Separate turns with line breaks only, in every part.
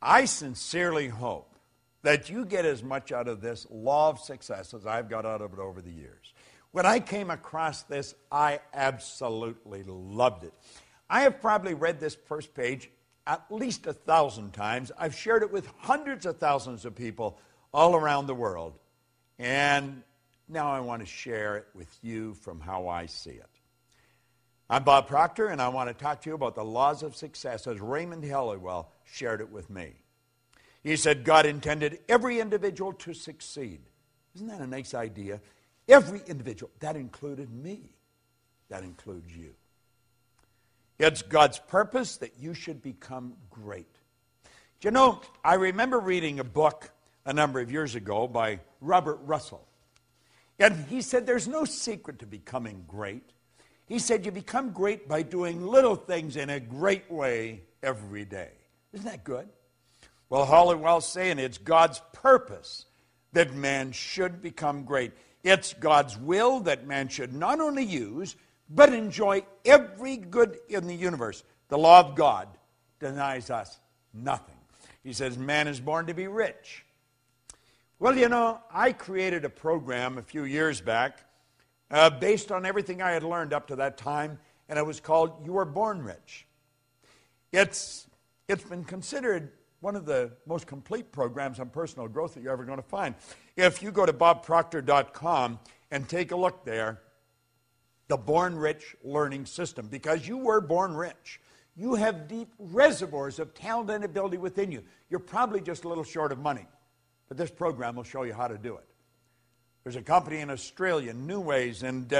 I sincerely hope that you get as much out of this law of success as I've got out of it over the years. When I came across this, I absolutely loved it. I have probably read this first page at least 1,000 times. I've shared it with hundreds of thousands of people all around the world. And now I want to share it with you from how I see it. I'm Bob Proctor, and I want to talk to you about the laws of success as Raymond Halliwell shared it with me. He said God intended every individual to succeed. Isn't that a nice idea? Every individual. That included me. That includes you. It's God's purpose that you should become great. Do you know, I remember reading a book a number of years ago by Robert Russell. And he said there's no secret to becoming great. He said you become great by doing little things in a great way every day. Isn't that good? Well, Halliwell's saying it's God's purpose that man should become great. It's God's will that man should not only use, but enjoy every good in the universe. The law of God denies us nothing. He says man is born to be rich. Well, you know, I created a program a few years back based on everything I had learned up to that time, and it was called You Were Born Rich. It's been considered one of the most complete programs on personal growth that you're ever going to find. If you go to bobproctor.com and take a look there, the Born Rich Learning System, because you were born rich. You have deep reservoirs of talent and ability within you. You're probably just a little short of money, but this program will show you how to do it. There's a company in Australia, New Ways, and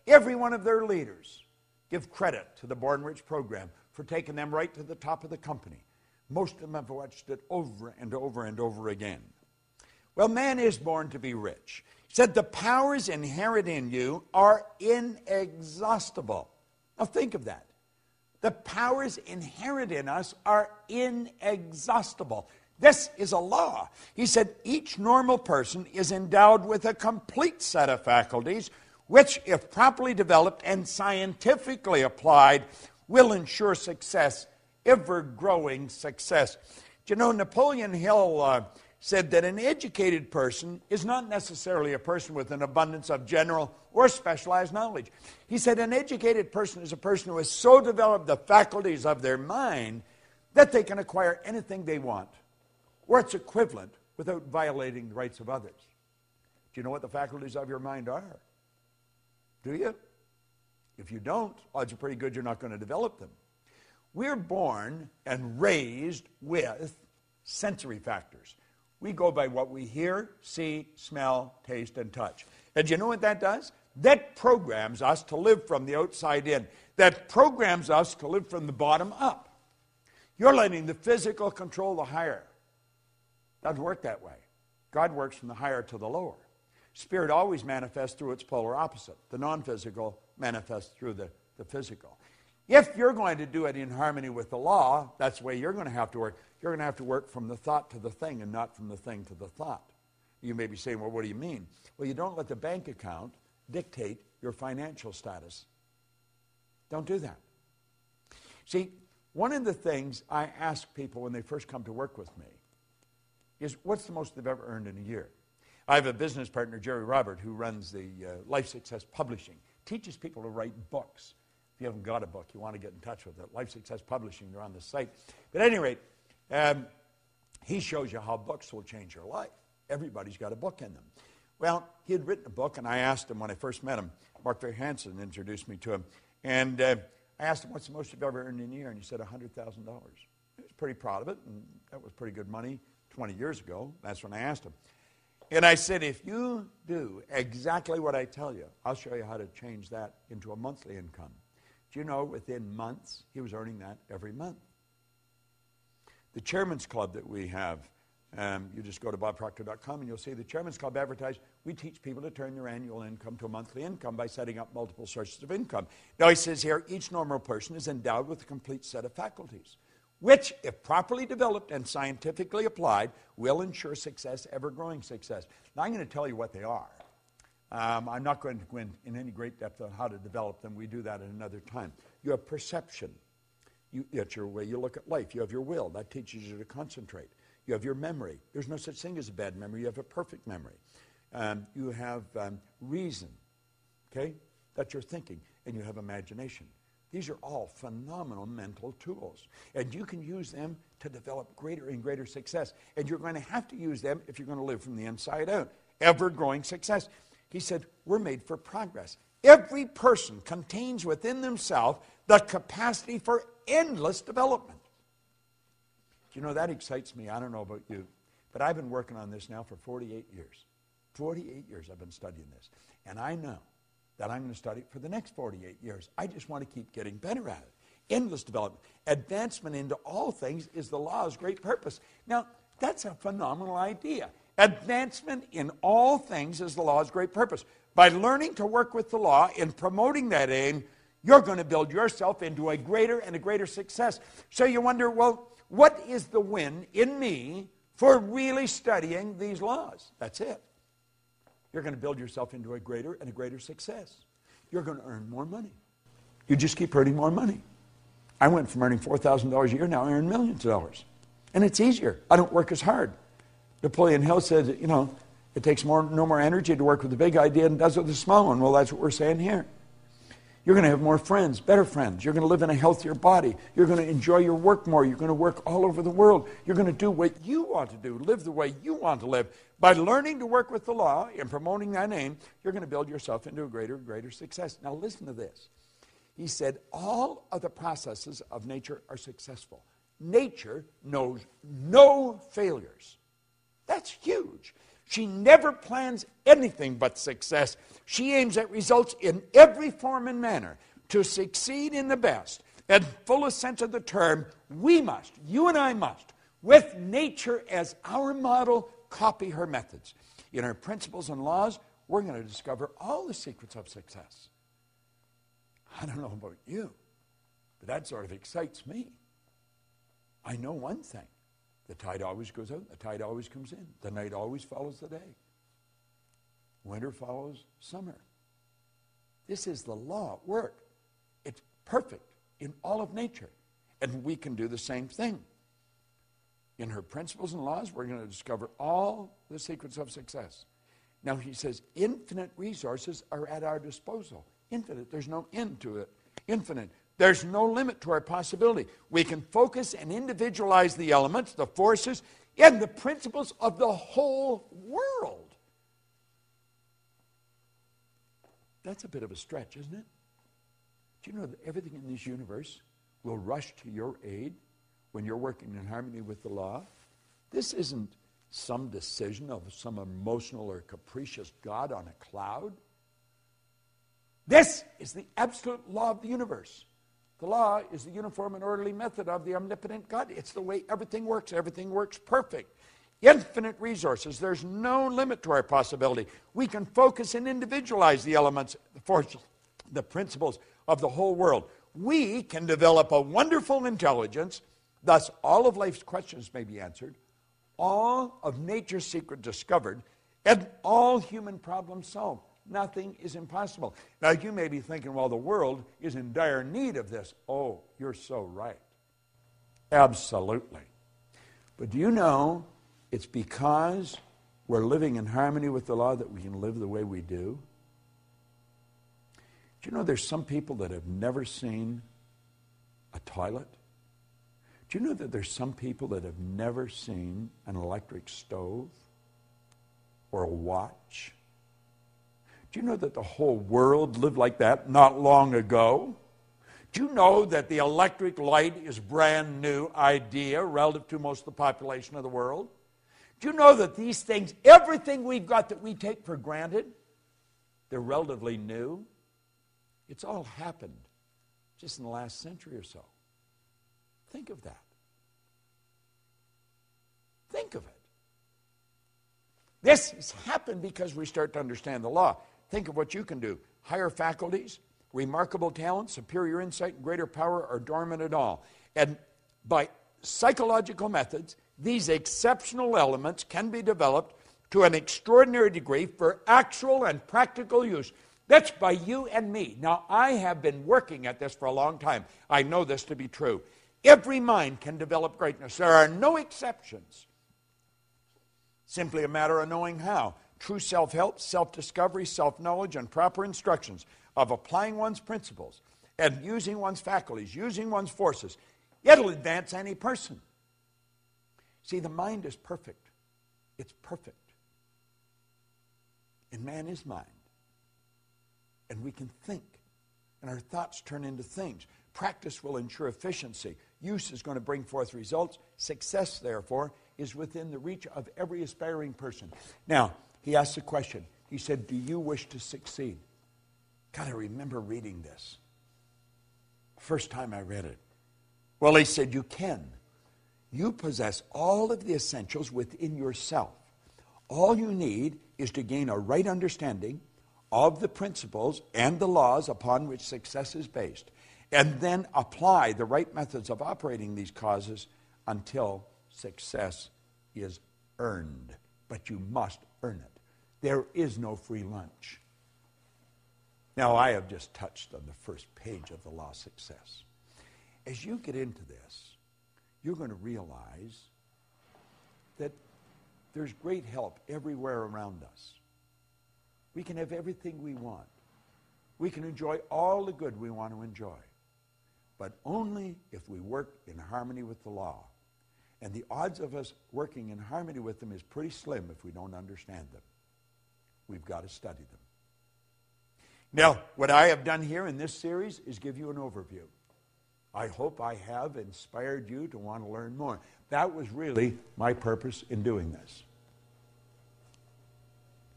every one of their leaders give credit to the Born Rich program for taking them right to the top of the company. Most of them have watched it over and over and over again. Well, man is born to be rich. He said the powers inherent in you are inexhaustible. Now think of that. The powers inherent in us are inexhaustible. This is a law. He said each normal person is endowed with a complete set of faculties which, if properly developed and scientifically applied, will ensure success, ever-growing success. Do you know, Napoleon Hill said that an educated person is not necessarily a person with an abundance of general or specialized knowledge. He said an educated person is a person who has so developed the faculties of their mind that they can acquire anything they want, or its equivalent, without violating the rights of others. Do you know what the faculties of your mind are? Do you? If you don't, odds are pretty good you're not going to develop them. We're born and raised with sensory factors. We go by what we hear, see, smell, taste, and touch. And do you know what that does? That programs us to live from the outside in. That programs us to live from the bottom up. You're letting the physical control the higher. Doesn't work that way. God works from the higher to the lower. Spirit always manifests through its polar opposite. The non-physical manifests through the physical. If you're going to do it in harmony with the law, that's the way you're going to have to work. You're going to have to work from the thought to the thing and not from the thing to the thought. You may be saying, well, what do you mean? Well, you don't let the bank account dictate your financial status. Don't do that. See, one of the things I ask people when they first come to work with me is, what's the most they've ever earned in a year? I have a business partner, Jerry Robert, who runs the Life Success Publishing, teaches people to write books. If you haven't got a book, you want to get in touch with it. Life Success Publishing, they're on the site. But at any rate, he shows you how books will change your life. Everybody's got a book in them. Well, he had written a book, and I asked him when I first met him, Mark Hansen introduced me to him, and I asked him, what's the most you've ever earned in a year? And he said $100,000. He was pretty proud of it, and that was pretty good money 20 years ago. That's when I asked him. And I said, if you do exactly what I tell you, I'll show you how to change that into a monthly income. Do you know, within months, he was earning that every month. The Chairman's Club that we have, you just go to bobproctor.com and you'll see the Chairman's Club advertised. We teach people to turn their annual income to a monthly income by setting up multiple sources of income. Now he says here, each normal person is endowed with a complete set of faculties, which, if properly developed and scientifically applied, will ensure success, ever-growing success. Now I'm going to tell you what they are. I'm not going to go in any great depth on how to develop them. We do that at another time. You have perception. That's your way you look at life. You have your will. That teaches you to concentrate. You have your memory. There's no such thing as a bad memory. You have a perfect memory. You have reason. Okay? That's your thinking. And you have imagination. These are all phenomenal mental tools. And you can use them to develop greater and greater success. And you're going to have to use them if you're going to live from the inside out. Ever-growing success. He said, we're made for progress. Every person contains within themselves the capacity for endless development. You know, that excites me. I don't know about you, but I've been working on this now for 48 years. 48 years I've been studying this. And I know that I'm going to study it for the next 48 years. I just want to keep getting better at it. Endless development. Advancement into all things is the law's great purpose. Now, that's a phenomenal idea. Advancement in all things is the law's great purpose. By learning to work with the law and promoting that aim, you're going to build yourself into a greater and a greater success. So you wonder, well, what is the win in me for really studying these laws? That's it. You're going to build yourself into a greater and a greater success. You're going to earn more money. You just keep earning more money. I went from earning $4,000 a year, now I earn millions of dollars. And it's easier. I don't work as hard. Napoleon Hill said, you know, it takes no more energy to work with the big idea than it does with the small one. Well, that's what we're saying here. You're going to have more friends, better friends. You're going to live in a healthier body. You're going to enjoy your work more. You're going to work all over the world. You're going to do what you want to do, live the way you want to live. By learning to work with the law and promoting that aim, you're going to build yourself into a greater and greater success. Now listen to this. He said, all of the processes of nature are successful. Nature knows no failures. That's huge. She never plans anything but success. She aims at results in every form and manner. To succeed in the best and fullest sense of the term, we must, you and I must, with nature as our model, copy her methods. In her principles and laws, we're going to discover all the secrets of success. I don't know about you, but that sort of excites me. I know one thing. The tide always goes out, the tide always comes in. The night always follows the day. Winter follows summer. This is the law at work. It's perfect in all of nature. And we can do the same thing. In her principles and laws, we're going to discover all the secrets of success. Now he says, infinite resources are at our disposal. Infinite, there's no end to it. Infinite. There's no limit to our possibility. We can focus and individualize the elements, the forces, and the principles of the whole world. That's a bit of a stretch, isn't it? Do you know that everything in this universe will rush to your aid when you're working in harmony with the law? This isn't some decision of some emotional or capricious God on a cloud. This is the absolute law of the universe. The law is the uniform and orderly method of the omnipotent God. It's the way everything works. Everything works perfect. Infinite resources. There's no limit to our possibility. We can focus and individualize the elements, the forces, the principles of the whole world. We can develop a wonderful intelligence. Thus, all of life's questions may be answered, all of nature's secret discovered, and all human problems solved. Nothing is impossible. Now, you may be thinking, well, the world is in dire need of this. Oh, you're so right. Absolutely. But do you know it's because we're living in harmony with the law that we can live the way we do? Do you know there's some people that have never seen a toilet? Do you know that there's some people that have never seen an electric stove or a watch? Do you know that the whole world lived like that not long ago? Do you know that the electric light is a brand new idea relative to most of the population of the world? Do you know that these things, everything we've got that we take for granted, they're relatively new? It's all happened just in the last century or so. Think of that. Think of it. This has happened because we start to understand the law. Think of what you can do. Higher faculties, remarkable talent, superior insight, and greater power are dormant at all. And by psychological methods, these exceptional elements can be developed to an extraordinary degree for actual and practical use. That's by you and me. Now, I have been working at this for a long time. I know this to be true. Every mind can develop greatness. There are no exceptions. Simply a matter of knowing how. True self-help, self-discovery, self-knowledge, and proper instructions of applying one's principles and using one's faculties, using one's forces. It'll advance any person. See, the mind is perfect. It's perfect. And man is mind. And we can think. And our thoughts turn into things. Practice will ensure efficiency. Use is going to bring forth results. Success, therefore, is within the reach of every aspiring person. Now, he asked a question. He said, do you wish to succeed? God, I remember reading this. First time I read it. Well, he said, you can. You possess all of the essentials within yourself. All you need is to gain a right understanding of the principles and the laws upon which success is based, and then apply the right methods of operating these causes until success is earned. But you must earn it. There is no free lunch. Now, I have just touched on the first page of the law of success. As you get into this, you're going to realize that there's great help everywhere around us. We can have everything we want. We can enjoy all the good we want to enjoy. But only if we work in harmony with the law. And the odds of us working in harmony with them is pretty slim if we don't understand them. We've got to study them. Now, what I have done here in this series is give you an overview. I hope I have inspired you to want to learn more. That was really my purpose in doing this.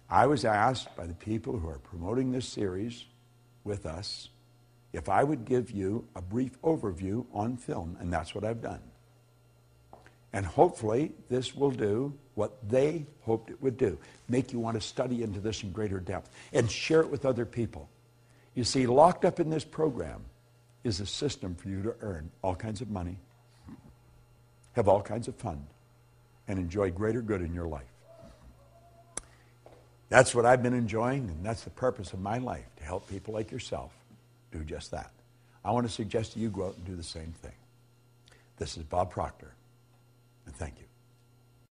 I was asked by the people who are promoting this series with us if I would give you a brief overview on film, and that's what I've done. And hopefully this will do what they hoped it would do, make you want to study into this in greater depth and share it with other people. You see, locked up in this program is a system for you to earn all kinds of money, have all kinds of fun, and enjoy greater good in your life. That's what I've been enjoying, and that's the purpose of my life, to help people like yourself do just that. I want to suggest to you go out and do the same thing. This is Bob Proctor, and thank you.